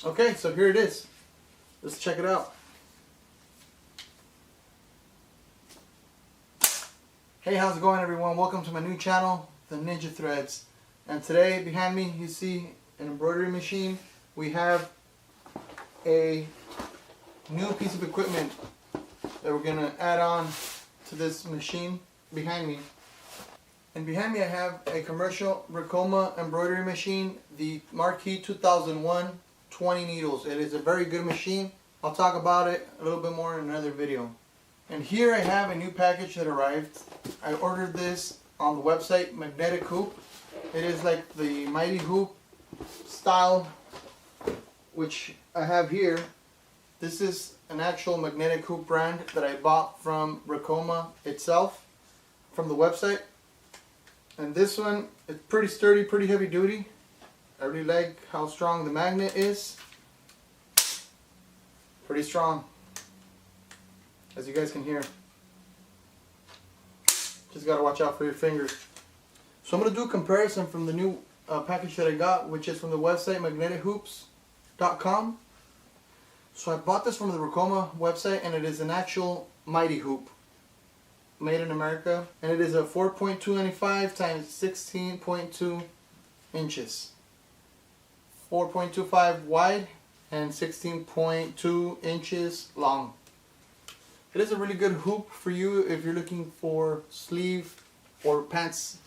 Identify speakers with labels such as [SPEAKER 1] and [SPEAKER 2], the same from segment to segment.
[SPEAKER 1] Okay, so here it is. Let's check it out. Hey, how's it going, everyone? Welcome to my new channel, The Ninja Threads. And today, behind me, you see an embroidery machine. We have a new piece of equipment that we're gonna add on to this machine behind me. And behind me I have a commercial Ricoma embroidery machine, the Marquee 2001, 20 needles. It is a very good machine. I'll talk about it a little bit more in another video. And here I have a new package that arrived. I ordered this on the website Magnetic Hoop. It is like the Mighty Hoop style, which I have here. This is an actual magnetic hoop brand that I bought from Ricoma itself, from the website. And this one is pretty sturdy, pretty heavy duty. I really like how strong the magnet is. Pretty strong, as you guys can hear. Just gotta watch out for your fingers. So I'm gonna do a comparison from the new package that I got, which is from the website magnetichoops.com. So I bought this from the Ricoma website, and it is an actual Mighty Hoop, made in America, and it is a 4.295 times 16.2 inches. 4.25 wide and 16.2 inches long. It is a really good hoop for you if you're looking for sleeve or pants,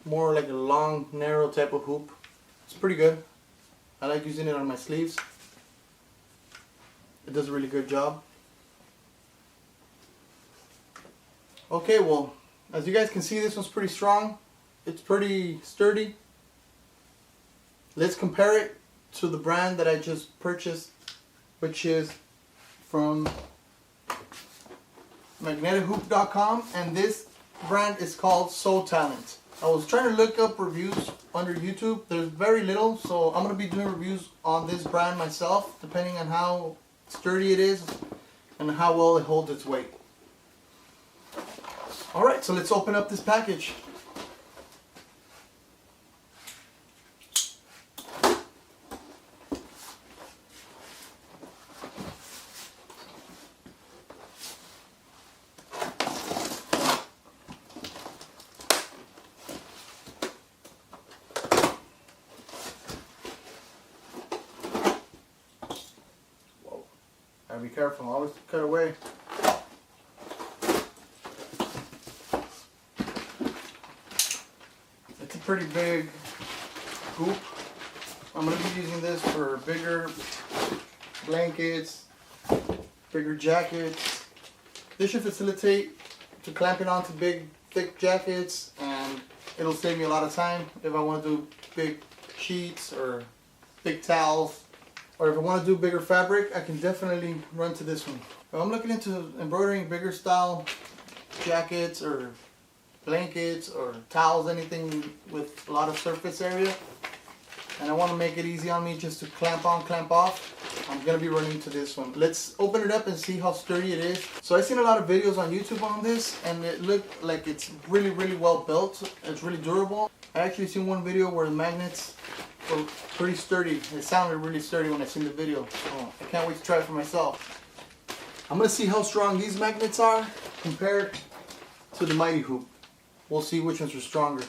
[SPEAKER 1] more like a long, narrow type of hoop. It's pretty good. I like using it on my sleeves. It does a really good job. Okay, well, as you guys can see, this one's pretty strong. It's pretty sturdy. Let's compare it to the brand that I just purchased, which is from magnetichoop.com, and this brand is called Sewtalent. I was trying to look up reviews under YouTube. There's very little, so I'm going to be doing reviews on this brand myself, depending on how sturdy it is and how well it holds its weight. Alright, so let's open up this package. Be careful, always cut away. It's a pretty big hoop. I'm going to be using this for bigger blankets, bigger jackets. This should facilitate to clamping onto big, thick jackets, and it'll save me a lot of time if I want to do big sheets or big towels. Or if I want to do bigger fabric, I can definitely run to this one. If I'm looking into embroidering bigger style jackets or blankets or towels, anything with a lot of surface area, and I want to make it easy on me just to clamp on, clamp off, I'm going to be running to this one. Let's open it up and see how sturdy it is. So I've seen a lot of videos on YouTube on this, and it looked like it's really, really well built. It's really durable. I actually seen one video where the magnets were pretty sturdy. It sounded really sturdy when I seen the video. So I can't wait to try it for myself. I'm going to see how strong these magnets are compared to the Mighty Hoop. We'll see which ones are stronger.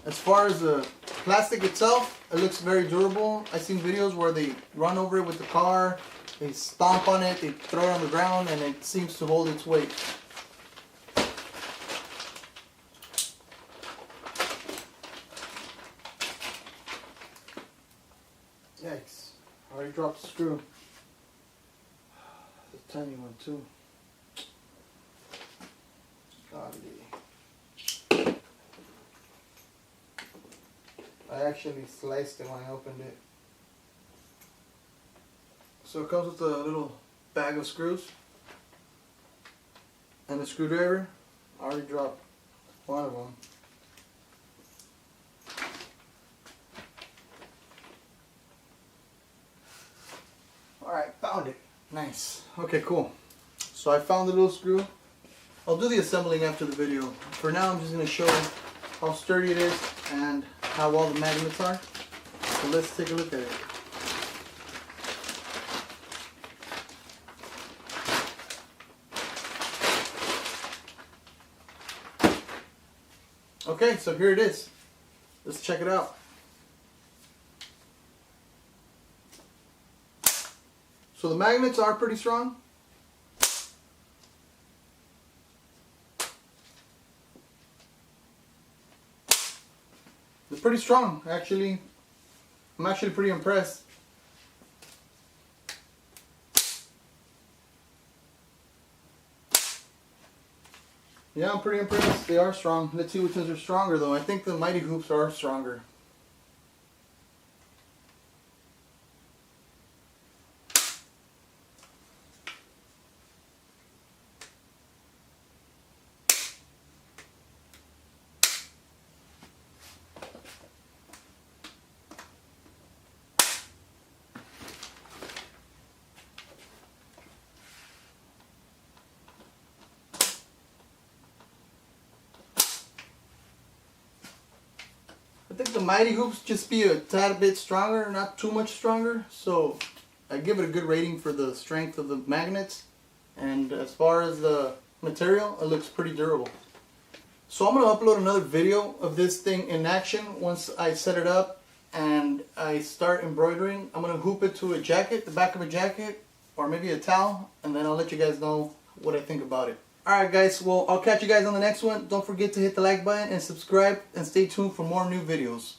[SPEAKER 1] As far as the plastic itself, it looks very durable. I've seen videos where they run over it with the car, they stomp on it, they throw it on the ground, and it seems to hold its weight. Yikes, I already dropped the screw. It's a tiny one too. Golly. I actually sliced it when I opened it. So it comes with a little bag of screws and a screwdriver. I already dropped one of them. Alright, found it. Nice. Okay, cool. So I found the little screw. I'll do the assembling after the video. For now, I'm just going to show how sturdy it is and how well the magnets are. So let's take a look at it. Okay, so here it is. Let's check it out. So the magnets are pretty strong. They're pretty strong, actually. I'm actually pretty impressed. Yeah, I'm pretty impressed. They are strong. Let's see which ones are stronger though. I think the Mighty Hoops are stronger. I think the Mighty Hoops just be a tad bit stronger, not too much stronger. So I give it a good rating for the strength of the magnets. And as far as the material, it looks pretty durable. So I'm going to upload another video of this thing in action once I set it up and I start embroidering. I'm going to hoop it to a jacket, the back of a jacket, or maybe a towel, and then I'll let you guys know what I think about it. Alright guys, well I'll catch you guys on the next one. Don't forget to hit the like button and subscribe and stay tuned for more new videos.